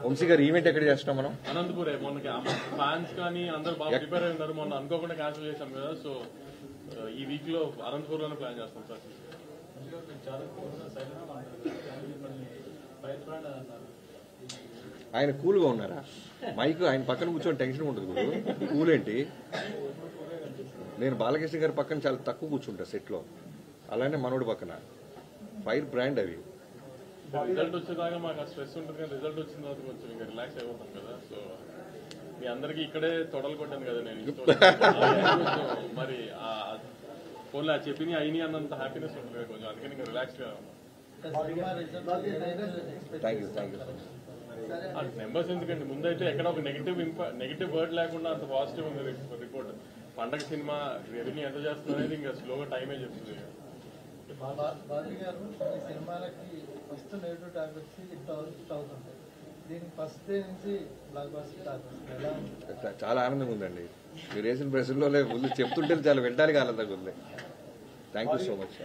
వంశీ గారు ఈవెంట్ ఎక్కడ చేస్తున్నాం మనం? అనంతపురే. మొన్న ఫ్యాన్స్ కానీ అందరూ బాగా ప్రిపేర్ అయి ఉన్నారు. మొన్న అనుకోకుండా క్యాన్సిల్ చేశాం కదా, సో ఈ వీక్ లో అనంతపూర్ లోనే ప్లాన్ చేస్తాం సార్. ఆయన కూల్గా ఉన్నారా? మైక్ ఆయన పక్కన కూర్చొని టెన్షన్ ఉంటుంది. కూల్ ఏంటి? నేను బాలకృష్ణ గారి పక్కన చాలా తక్కువ కూర్చుంటా సెట్లో, అలానే మనోడి పక్కన. ఫైర్ బ్రాండ్ అవి. రిజల్ట్ వచ్చేదాకా మాకు స్ట్రెస్ ఉంటుంది, కానీ రిజల్ట్ వచ్చిన తర్వాత కొంచెం ఇంకా రిలాక్స్ అయిపోతాం కదా. సో మీ అందరికి ఇక్కడే తొడలు కొట్టాను కదా నేను. మరి ఫోన్లో చెప్పిన అయినాయి అన్నంత హ్యాపీనెస్ ఉంటుంది కొంచెం, అందుకని ఇంకా రిలాక్స్ గా. Thank you so much. Numbers ఎందుకండి, ముందైతే ఎక్కడ ఒక నెగిటివ్ వర్డ్ లేకుండా అంత పాజిటివ్ ఉంది రిపోర్ట్. పండగ సినిమా రెవెన్యూ ఎంత చేస్తుంది అనేది ఇంకా స్లోగా టైమే చెప్తుంది. బాబీ గారు ఈ సినిమాలకి ఫస్ట్ నెగిటివ్ టాక్ వచ్చి హిట్ అవుతుంది, దీనికి ఫస్ట్ డే నుంచి బ్లాక్ బస్టర్ టాక్ వస్తుంది. ఎలా ఉంది? చాలా ఆనందంగా ఉందండి. మీరు వేసిన ప్రశ్నలో ముందు చెప్తుంటే చాలా వినడానికి ఆనందంగా ఉంది. Thank you so much.